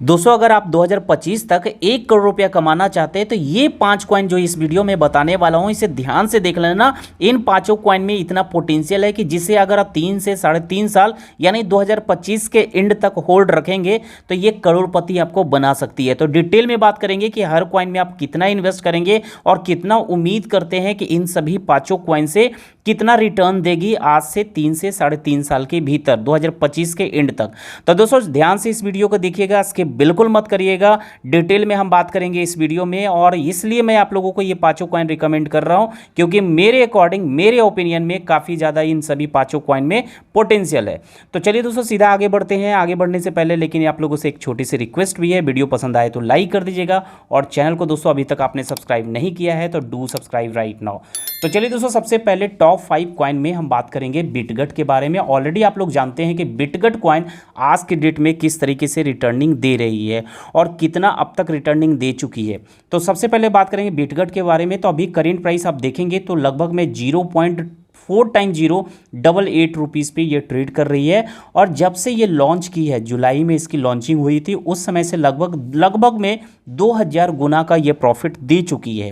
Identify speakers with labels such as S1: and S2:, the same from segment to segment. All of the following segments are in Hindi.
S1: दोस्तों अगर आप 2025 तक 1 करोड़ रुपया कमाना चाहते हैं तो ये 5 कॉइन जो इस वीडियो में बताने वाला हूँ इसे ध्यान से देख लेना। इन पांचों कॉइन में इतना पोटेंशियल है कि जिसे अगर आप 3 से 3.5 साल यानी 2025 के एंड तक होल्ड रखेंगे तो ये करोड़पति आपको बना सकती है। तो डिटेल में बात करेंगे कि हर कॉइन में आप कितना इन्वेस्ट करेंगे और कितना उम्मीद करते हैं कि इन सभी पांचों कॉइन से कितना रिटर्न देगी आज से 3 से 3.5 साल के भीतर 2025 के एंड तक। तो दोस्तों ध्यान से इस वीडियो को देखिएगा, इसके बिल्कुल मत करिएगा। डिटेल में हम बात करेंगे इस वीडियो में और इसलिए मैं आप लोगों को ये पांचों कॉइन रिकमेंड कर रहा हूं क्योंकि मेरे अकॉर्डिंग मेरे ओपिनियन में काफ़ी ज़्यादा इन सभी पांचों कॉइन में पोटेंशियल है। तो चलिए दोस्तों सीधा आगे बढ़ते हैं। आगे बढ़ने से पहले लेकिन आप लोगों से एक छोटी सी रिक्वेस्ट भी है, वीडियो पसंद आए तो लाइक कर दीजिएगा और चैनल को दोस्तों अभी तक आपने सब्सक्राइब नहीं किया है तो डू सब्सक्राइब राइट नाउ। तो चलिए दोस्तों सबसे पहले टॉप 5 कॉइन में हम बात करेंगे बिटगट के बारे में। ऑलरेडी आप लोग जानते हैं कि बिटगट कॉइन आज के डेट में किस तरीके से रिटर्निंग दे रही है और कितना अब तक रिटर्निंग दे चुकी है। तो सबसे पहले बात करेंगे बिटगट के बारे में। तो अभी करेंट प्राइस आप देखेंगे तो लगभग में 0.4x088 रुपीज़ पे ये ट्रेड कर रही है और जब से ये लॉन्च की है जुलाई में इसकी लॉन्चिंग हुई थी उस समय से लगभग में 2000 गुना का ये प्रॉफिट दे चुकी है।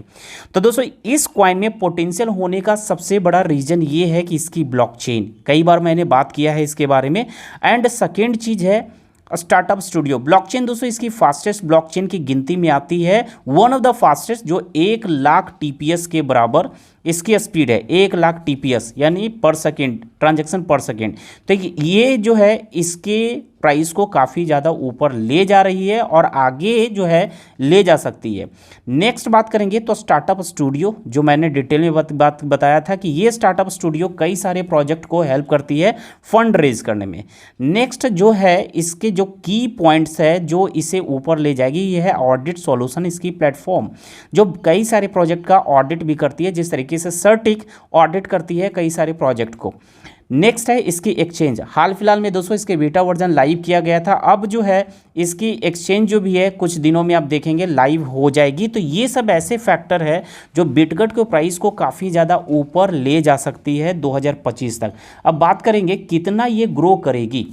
S1: तो दोस्तों इस कॉइन में पोटेंशियल होने का सबसे बड़ा रीज़न ये है कि इसकी ब्लॉकचेन, कई बार मैंने बात किया है इसके बारे में। एंड सेकेंड चीज़ है स्टार्टअप स्टूडियो ब्लॉकचेन। दोस्तों इसकी फास्टेस्ट ब्लॉकचेन की गिनती में आती है, वन ऑफ द फास्टेस्ट, जो 1 लाख TPS के बराबर इसकी स्पीड है। 1 लाख TPS यानी पर सेकेंड, ट्रांजैक्शन पर सेकेंड। तो ये जो है इसके प्राइस को काफ़ी ज़्यादा ऊपर ले जा रही है और आगे जो है ले जा सकती है। नेक्स्ट बात करेंगे तो स्टार्टअप स्टूडियो, जो मैंने डिटेल में बात बताया था कि ये स्टार्टअप स्टूडियो कई सारे प्रोजेक्ट को हेल्प करती है फंड रेज करने में। नेक्स्ट जो है इसके जो की पॉइंट्स है जो इसे ऊपर ले जाएगी ये है ऑडिट सॉल्यूशन, इसकी प्लेटफॉर्म जो कई सारे प्रोजेक्ट का ऑडिट भी करती है, जिस तरीके से सर्टिक ऑडिट करती है कई सारे प्रोजेक्ट को। नेक्स्ट है इसकी एक्सचेंज। हाल फिलहाल में दोस्तों इसके बीटा वर्जन लाइव किया गया था, अब जो है इसकी एक्सचेंज जो भी है कुछ दिनों में आप देखेंगे लाइव हो जाएगी। तो ये सब ऐसे फैक्टर है जो बिटगट के प्राइस को काफ़ी ज़्यादा ऊपर ले जा सकती है 2025 तक। अब बात करेंगे कितना ये ग्रो करेगी,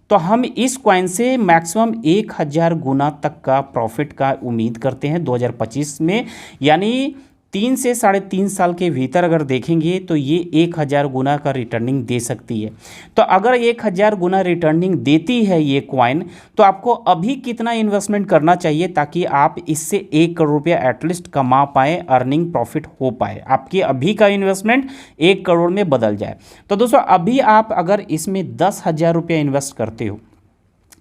S1: तो हम इस कॉइन से मैक्सिमम 1000 गुना तक का प्रॉफिट का उम्मीद करते हैं 2025 में। यानी 3 से 3.5 साल के भीतर अगर देखेंगे तो ये 1000 गुना का रिटर्निंग दे सकती है। तो अगर 1000 गुना रिटर्निंग देती है ये कॉइन तो आपको अभी कितना इन्वेस्टमेंट करना चाहिए ताकि आप इससे 1 करोड़ रुपया एटलीस्ट कमा पाएँ, अर्निंग प्रॉफिट हो पाए, आपके अभी का इन्वेस्टमेंट 1 करोड़ में बदल जाए। तो दोस्तों अभी आप अगर इसमें 10,000 रुपया इन्वेस्ट करते हो,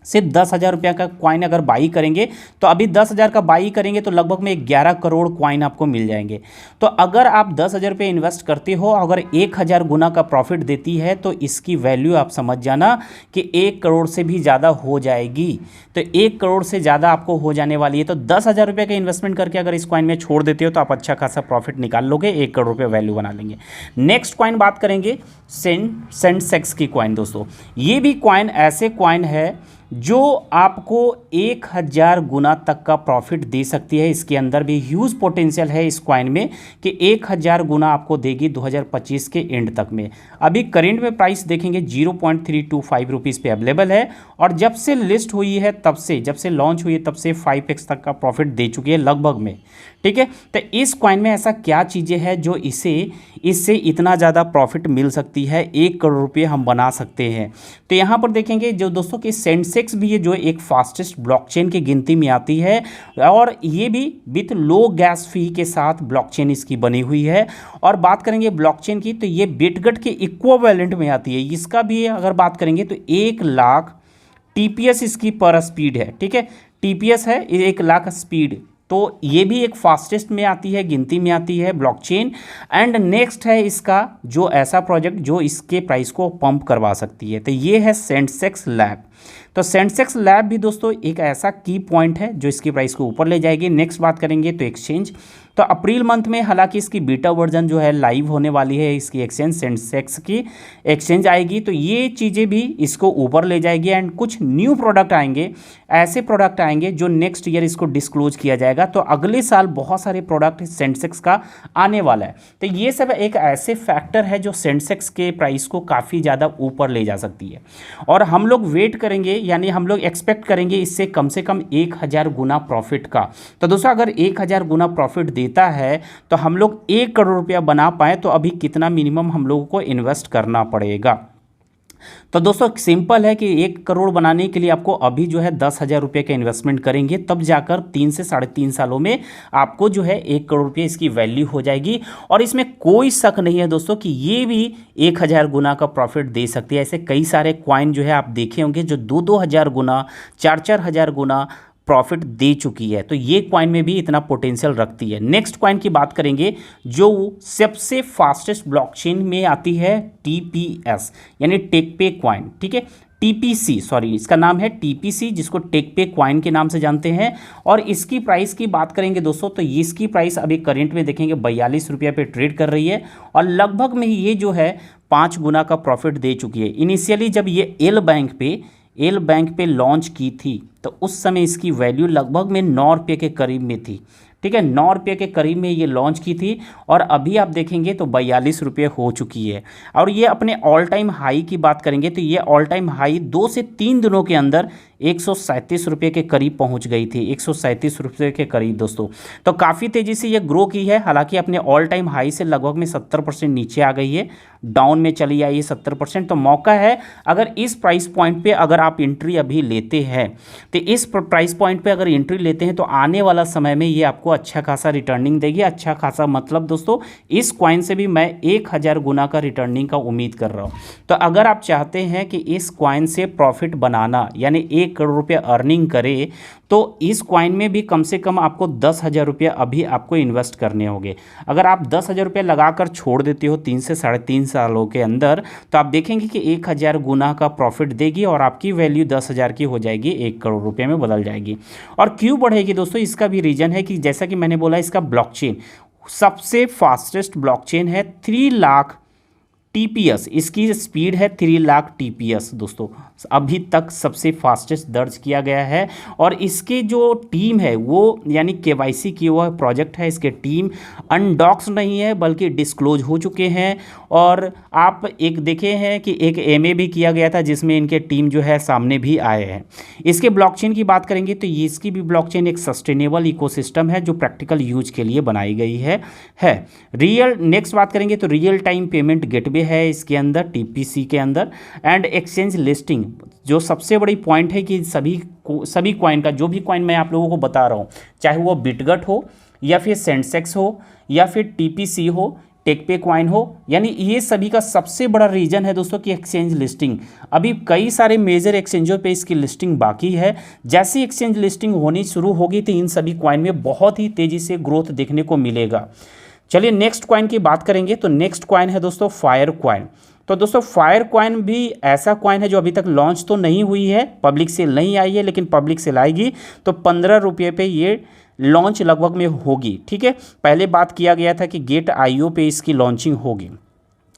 S1: सिर्फ 10,000 रुपया का कॉइन अगर बाई करेंगे तो अभी 10,000 का बाई करेंगे तो लगभग में 11 करोड़ कॉइन आपको मिल जाएंगे। तो अगर आप 10,000 रुपये इन्वेस्ट करते हो, अगर 1000 गुना का प्रॉफिट देती है तो इसकी वैल्यू आप समझ जाना कि 1 करोड़ से भी ज़्यादा हो जाएगी। तो 1 करोड़ से ज़्यादा आपको हो जाने वाली है। तो 10,000 रुपये का इन्वेस्टमेंट करके अगर इस कॉइन में छोड़ देते हो तो आप अच्छा खासा प्रॉफिट निकाल लोगे, 1 करोड़ रुपये वैल्यू बना लेंगे। नेक्स्ट कॉइन बात करेंगे सेंसेक्स की कॉइन। दोस्तों ये भी कॉइन ऐसे कॉइन है जो आपको 1000 गुना तक का प्रॉफिट दे सकती है। इसके अंदर भी ह्यूज पोटेंशियल है इस कॉइन में कि 1000 गुना आपको देगी 2025 के एंड तक में। अभी करेंट में प्राइस देखेंगे 0.325 रुपीज़ पे अवेलेबल है और जब से लिस्ट हुई है तब से, जब से लॉन्च हुई है तब से 5x तक का प्रॉफिट दे चुकी है लगभग में। ठीक है, तो इस कॉइन में ऐसा क्या चीज़ें हैं जो इससे इतना ज़्यादा प्रॉफिट मिल सकती है, 1 करोड़ रुपये हम बना सकते हैं। तो यहाँ पर देखेंगे जो दोस्तों कि सेंसेक्स भी है जो एक फास्टेस्ट ब्लॉकचेन की गिनती में आती है और ये भी विथ लो गैस फी के साथ ब्लॉकचेन इसकी बनी हुई है। और बात करेंगे ब्लॉकचेन की तो ये बिटगट के इक्विवेलेंट में आती है। इसका भी अगर बात करेंगे तो 1 लाख TPS इसकी पर स्पीड है। ठीक है, TPS है 1 लाख स्पीड, तो ये भी एक फास्टेस्ट में आती है, गिनती में आती है ब्लॉकचेन। एंड नेक्स्ट है इसका जो ऐसा प्रोजेक्ट जो इसके प्राइस को पंप करवा सकती है, तो ये है सेंसेक्स लैब। तो सेंसेक्स लैब भी दोस्तों एक ऐसा की पॉइंट है जो इसकी प्राइस को ऊपर ले जाएगी। नेक्स्ट बात करेंगे तो एक्सचेंज। तो तो अप्रैल मंथ में हालांकि इसकी बीटा वर्जन जो है लाइव होने वाली है, इसकी एक्सचेंज सेंसेक्स की एक्सचेंज आएगी, तो ये चीज़ें भी इसको ऊपर ले जाएगी। एंड कुछ न्यू प्रोडक्ट आएंगे, ऐसे प्रोडक्ट आएंगे जो नेक्स्ट ईयर इसको डिस्क्लोज किया जाएगा। तो अगले साल बहुत सारे प्रोडक्ट सेंसेक्स का आने वाला है। तो ये सब एक ऐसे फैक्टर है जो सेंसेक्स के प्राइस को काफ़ी ज़्यादा ऊपर ले जा सकती है। और हम लोग वेट करेंगे, यानी हम लोग एक्सपेक्ट करेंगे इससे कम से कम 1000 गुना प्रॉफिट का। तो दोस्तों अगर 1000 गुना प्रॉफिट देता है तो हम लोग 1 करोड़ रुपया बना पाए तो अभी कितना मिनिमम हम लोगों को इन्वेस्ट करना पड़ेगा। तो दोस्तों सिंपल है कि 1 करोड़ बनाने के लिए आपको अभी जो है 10,000 रुपये का इन्वेस्टमेंट करेंगे, तब जाकर 3 से 3.5 सालों में आपको जो है 1 करोड़ रुपये इसकी वैल्यू हो जाएगी। और इसमें कोई शक नहीं है दोस्तों कि ये भी 1000 गुना का प्रॉफिट दे सकती है। ऐसे कई सारे कॉइन जो है आप देखे होंगे जो 2-2 हज़ार गुना, 4-4 हज़ार गुना प्रॉफिट दे चुकी है। तो ये कॉइन में भी इतना पोटेंशियल रखती है। नेक्स्ट कॉइन की बात करेंगे जो सबसे फास्टेस्ट ब्लॉकचेन में आती है, टीपीएस यानी टेकपे कॉइन, ठीक है, टीपीसी सॉरी, इसका नाम है टीपीसी, जिसको टेकपे कॉइन के नाम से जानते हैं। और इसकी प्राइस की बात करेंगे दोस्तों तो इसकी प्राइस अभी करंट में देखेंगे 42 रुपये पे ट्रेड कर रही है और लगभग में ये जो है 5 गुना का प्रॉफिट दे चुकी है। इनिशियली जब ये एल बैंक पे लॉन्च की थी तो उस समय इसकी वैल्यू लगभग में 9 रुपये के करीब में थी, ठीक है, 9 रुपये के करीब में ये लॉन्च की थी और अभी आप देखेंगे तो 42 रुपये हो चुकी है। और ये अपने ऑल टाइम हाई की बात करेंगे तो ये ऑल टाइम हाई 2 से 3 दिनों के अंदर 137 रुपये के करीब पहुंच गई थी, 137 रुपये के करीब दोस्तों। तो काफ़ी तेज़ी से ये ग्रो की है, हालांकि अपने ऑल टाइम हाई से लगभग में 70% नीचे आ गई है, डाउन में चली आई है 70%। तो मौका है अगर इस प्राइस पॉइंट पे अगर आप एंट्री अभी लेते हैं तो इस प्राइस पॉइंट पे अगर एंट्री लेते हैं तो आने वाला समय में ये आपको अच्छा खासा रिटर्निंग देगी। अच्छा खासा मतलब दोस्तों इस कॉइन से भी मैं 1000 गुना का रिटर्निंग का उम्मीद कर रहा हूँ। तो अगर आप चाहते हैं कि इस कॉइन से प्रॉफिट बनाना यानी 1 करोड़ रुपये अर्निंग करे तो इस कॉइन में भी कम से कम आपको 10,000 रुपये अभी आपको इन्वेस्ट करने होंगे। अगर आप 10,000 रुपये लगाकर छोड़ देते हो 3 से 3.5 सालों के अंदर तो आप देखेंगे कि 1000 गुना का प्रॉफिट देगी और आपकी वैल्यू 10,000 की हो जाएगी, 1 करोड़ रुपये में बदल जाएगी। और क्यों बढ़ेगी दोस्तों, इसका भी रीज़न है कि जैसा कि मैंने बोला इसका ब्लॉकचेन सबसे फास्टेस्ट ब्लॉकचेन है, 3 लाख टीपीएस इसकी स्पीड है, 3 लाख टीपीएस दोस्तों अभी तक सबसे फास्टेस्ट दर्ज किया गया है। और इसके जो टीम है वो यानी केवाईसी किया हुआ प्रोजेक्ट है, इसके टीम अनडॉक्स नहीं है बल्कि डिस्क्लोज हो चुके हैं। और आप एक देखे हैं कि एक एमए भी किया गया था जिसमें इनके टीम जो है सामने भी आए हैं। इसके ब्लॉकचेन की बात करेंगे तो ये इसकी भी ब्लॉकचेन एक सस्टेनेबल इकोसिस्टम है जो प्रैक्टिकल यूज के लिए बनाई गई है। रियल नेक्स्ट बात करेंगे तो रियल टाइम पेमेंट गेटवे है इसके अंदर, टीपीसी के अंदर। एंड एक्सचेंज लिस्टिंग जो सबसे बड़ी पॉइंट है कि सभी कॉइन का, जो भी कॉइन मैं आप लोगों को बता रहा हूँ, चाहे वो बिटगट हो या फिर सेंसेक्स हो या फिर टीपीसी हो, टेकपे कॉइन हो, यानी ये सभी का सबसे बड़ा रीजन है दोस्तों कि एक्सचेंज लिस्टिंग। अभी कई सारे मेजर एक्सचेंजों पे इसकी लिस्टिंग बाकी है। जैसे एक्सचेंज लिस्टिंग होनी शुरू होगी तो इन सभी कॉइन में बहुत ही तेज़ी से ग्रोथ देखने को मिलेगा। चलिए नेक्स्ट कॉइन की बात करेंगे तो नेक्स्ट कॉइन है दोस्तों फायर कॉइन। तो दोस्तों फायर कॉइन भी ऐसा कॉइन है जो अभी तक लॉन्च तो नहीं हुई है, पब्लिक सेल नहीं आई है, लेकिन पब्लिक सेल आएगी तो 15 रुपये पे ये लॉन्च लगभग में होगी, ठीक है। पहले बात किया गया था कि गेट आईओ पे इसकी लॉन्चिंग होगी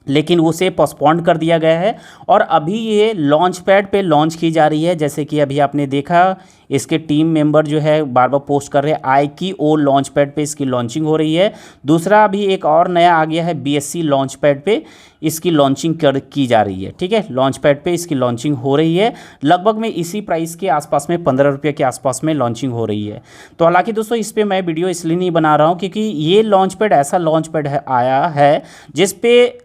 S1: लेकिन उसे पोस्टपोन कर दिया गया है और अभी ये लॉन्च पैड पे लॉन्च की जा रही है। जैसे कि अभी आपने देखा इसके टीम मेंबर जो है बार बार पोस्ट कर रहे हैं IKO लॉन्च पैड पे इसकी लॉन्चिंग हो रही है। दूसरा अभी एक और नया आ गया है BSC लॉन्च पैड पे इसकी लॉन्चिंग की जा रही है, ठीक है। लॉन्च पैड पे इसकी लॉन्चिंग हो रही है, लगभग में इसी प्राइस के आसपास में 15 रुपये के आसपास में लॉन्चिंग हो रही है। तो हालांकि दोस्तों इस पर मैं वीडियो इसलिए नहीं बना रहा हूँ क्योंकि ये लॉन्च पैड ऐसा लॉन्च पैड आया है जिस पे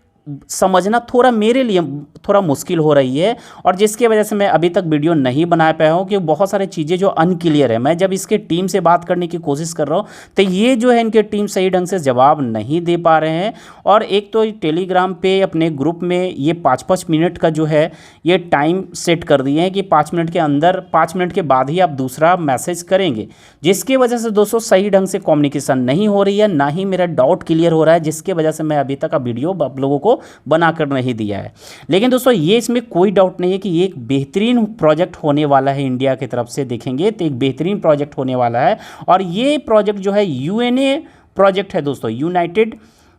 S1: समझना थोड़ा मेरे लिए थोड़ा मुश्किल हो रही है और जिसकी वजह से मैं अभी तक वीडियो नहीं बना पाया हूँ कि बहुत सारी चीज़ें जो अनक्लियर है। मैं जब इसके टीम से बात करने की कोशिश कर रहा हूँ तो ये जो है इनके टीम सही ढंग से जवाब नहीं दे पा रहे हैं। और एक तो टेलीग्राम पे अपने ग्रुप में ये 5-5 मिनट का जो है ये टाइम सेट कर दिए हैं कि 5 मिनट के अंदर 5 मिनट के बाद ही आप दूसरा मैसेज करेंगे, जिसकी वजह से दोस्तों सही ढंग से कम्युनिकेशन नहीं हो रही है, ना ही मेरा डाउट क्लियर हो रहा है, जिसकी वजह से मैं अभी तक वीडियो आप लोगों को बनाकर नहीं दिया है। लेकिन दोस्तों ये इसमें कोई डाउट नहीं है कि ये एक बेहतरीन प्रोजेक्ट होने वाला है। इंडिया की तरफ से देखेंगे तो एक बेहतरीन प्रोजेक्ट होने वाला है और ये प्रोजेक्ट जो है UNA प्रोजेक्ट है दोस्तों,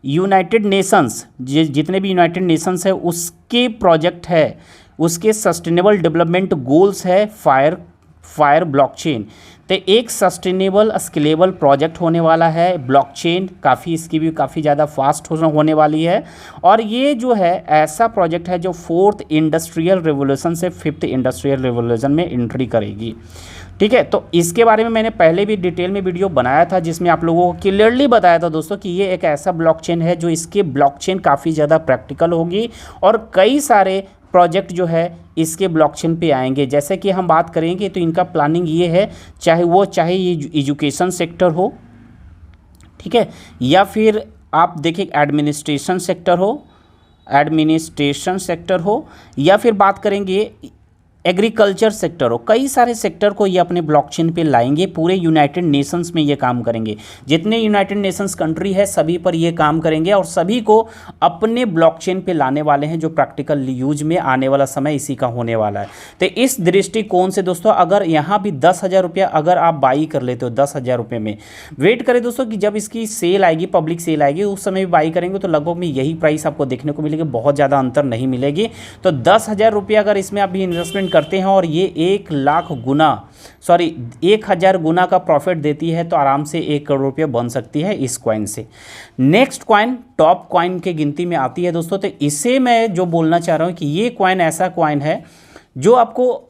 S1: यूनाइटेड नेशंस, जितने भी यूनाइटेड नेशंस है उसके प्रोजेक्ट है, उसके सस्टेनेबल डेवलपमेंट गोल्स है फायर ब्लॉकचेन। तो एक सस्टेनेबल स्केलेबल प्रोजेक्ट होने वाला है ब्लॉकचेन, काफ़ी इसकी भी काफ़ी ज़्यादा फास्ट होने वाली है। और ये जो है ऐसा प्रोजेक्ट है जो 4th इंडस्ट्रियल रेवोल्यूशन से 5th इंडस्ट्रियल रेवोल्यूशन में एंट्री करेगी। ठीक है, तो इसके बारे में मैंने पहले भी डिटेल में वीडियो बनाया था जिसमें आप लोगों को क्लियरली बताया था दोस्तों कि ये एक ऐसा ब्लॉकचेन है जो इसके ब्लॉकचेन काफ़ी ज़्यादा प्रैक्टिकल होगी और कई सारे प्रोजेक्ट जो है इसके ब्लॉकचेन पे आएंगे। जैसे कि हम बात करेंगे तो इनका प्लानिंग ये है, चाहे ये एजुकेशन सेक्टर हो, ठीक है, या फिर आप देखिए एडमिनिस्ट्रेशन सेक्टर हो, या फिर बात करेंगे एग्रीकल्चर सेक्टर हो, कई सारे सेक्टर को ये अपने ब्लॉकचेन पे लाएंगे। पूरे यूनाइटेड नेशंस में ये काम करेंगे, जितने यूनाइटेड नेशंस कंट्री है सभी पर ये काम करेंगे और सभी को अपने ब्लॉकचेन पे लाने वाले हैं, जो प्रैक्टिकल यूज में आने वाला समय इसी का होने वाला है। तो इस दृष्टिकोण से दोस्तों अगर यहाँ भी 10,000 रुपया अगर आप बाई कर लेते हो 10,000 रुपये में, वेट करें दोस्तों कि जब इसकी सेल आएगी, पब्लिक सेल आएगी, उस समय भी बाई करेंगे तो लगभग में यही प्राइस आपको देखने को मिलेगी, बहुत ज़्यादा अंतर नहीं मिलेगी। तो 10,000 रुपया अगर इसमें आप भी इन्वेस्टमेंट करते हैं और ये 1,000 गुना का प्रॉफिट देती है तो आराम से 1 करोड़ रुपये बन सकती है इस कॉइन से। नेक्स्ट कॉइन टॉप कॉइन के गिनती में आती है दोस्तों। तो इसे मैं जो बोलना चाह रहा हूँ कि ये कॉइन ऐसा कॉइन है जो आपको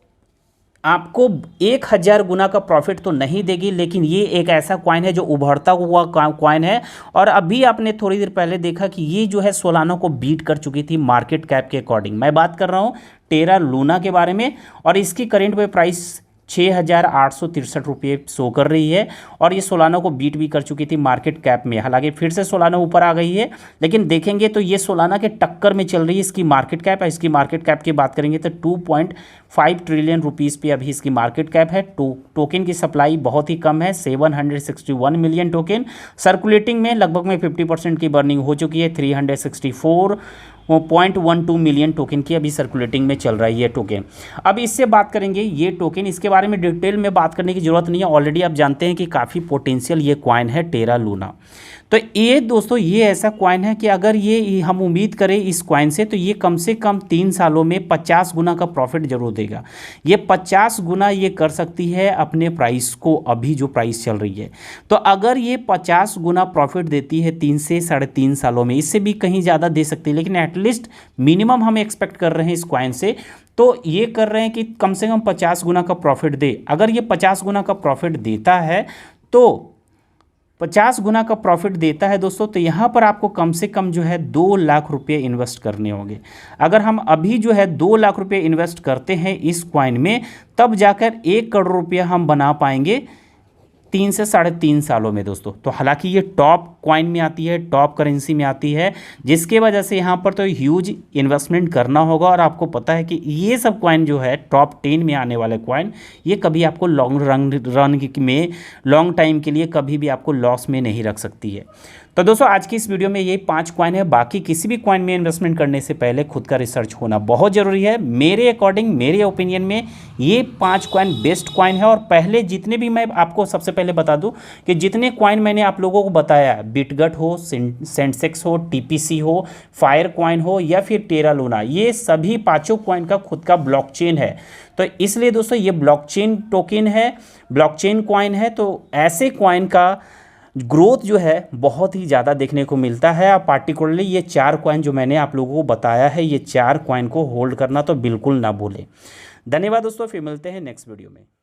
S1: 1,000 गुना का प्रॉफिट तो नहीं देगी, लेकिन ये एक ऐसा कॉइन है जो उभरता हुआ कॉइन है। और अभी आपने थोड़ी देर पहले देखा कि ये जो है सोलाना को बीट कर चुकी थी मार्केट कैप के अकॉर्डिंग। मैं बात कर रहा हूँ टेरा लूना के बारे में और इसकी करेंट में प्राइस 6,863 रुपये शो कर रही है और ये सोलाना को बीट भी कर चुकी थी मार्केट कैप में। हालांकि फिर से सोलाना ऊपर आ गई है, लेकिन देखेंगे तो ये सोलाना के टक्कर में चल रही है इसकी मार्केट कैप है। इसकी मार्केट कैप की बात करेंगे तो 2.5 ट्रिलियन रुपीज़ पे अभी इसकी मार्केट कैप है। टोकन की सप्लाई बहुत ही कम है, 761 मिलियन टोकन। सर्कुलेटिंग में लगभग में 50% की बर्निंग हो चुकी है, 364.12 मिलियन टोकन की अभी सर्कुलेटिंग में चल रही है टोकन। अब इससे बात करेंगे ये टोकन, इसके बारे में डिटेल में बात करने की ज़रूरत नहीं है, ऑलरेडी आप जानते हैं कि काफ़ी पोटेंशियल ये कॉइन है टेरा लूना। तो ये दोस्तों ये ऐसा कॉइन है कि अगर ये हम उम्मीद करें इस कॉइन से तो ये कम से कम 3 सालों में 50 गुना का प्रॉफिट जरूर देगा। ये 50 गुना ये कर सकती है अपने प्राइस को, अभी जो प्राइस चल रही है। तो अगर ये 50 गुना प्रॉफिट देती है 3 से 3.5 सालों में, इससे भी कहीं ज़्यादा दे सकती है, लेकिन एटलीस्ट मिनिमम हम एक्सपेक्ट कर रहे हैं इस कॉइन से, तो ये कर रहे हैं कि कम से कम 50 गुना का प्रॉफिट दे। अगर ये 50 गुना का प्रॉफिट देता है तो 50 गुना का प्रॉफिट देता है दोस्तों, तो यहाँ पर आपको कम से कम जो है 2 लाख रुपये इन्वेस्ट करने होंगे। अगर हम अभी जो है 2 लाख रुपये इन्वेस्ट करते हैं इस कॉइन में, तब जाकर 1 करोड़ रुपया हम बना पाएंगे 3 से 3.5 सालों में दोस्तों। तो हालांकि ये टॉप कॉइन में आती है, टॉप करेंसी में आती है, जिसके वजह से यहाँ पर तो ह्यूज इन्वेस्टमेंट करना होगा। और आपको पता है कि ये सब कॉइन जो है टॉप 10 में आने वाले कॉइन, ये कभी आपको लॉन्ग टाइम के लिए कभी भी आपको लॉस में नहीं रख सकती है। तो दोस्तों आज की इस वीडियो में ये 5 कॉइन है। बाकी किसी भी कॉइन में इन्वेस्टमेंट करने से पहले खुद का रिसर्च होना बहुत ज़रूरी है। मेरे अकॉर्डिंग, मेरे ओपिनियन में ये 5 कॉइन बेस्ट कॉइन है। और पहले जितने भी, मैं आपको सबसे पहले बता दूं कि जितने कॉइन मैंने आप लोगों को बताया, बिटगट हो, सेंसेक्स हो, टीपीसी हो, फायर कॉइन हो या फिर टेरा लूना, ये सभी 5 कॉइन का खुद का ब्लॉकचेन है। तो इसलिए दोस्तों ये ब्लॉकचेन टोकन है, ब्लॉकचेन कॉइन है। तो ऐसे कॉइन का ग्रोथ जो है बहुत ही ज़्यादा देखने को मिलता है। और पार्टिकुलरली ये 4 कॉइन जो मैंने आप लोगों को बताया है, ये 4 कॉइन को होल्ड करना तो बिल्कुल ना भूलें। धन्यवाद दोस्तों, फिर मिलते हैं नेक्स्ट वीडियो में।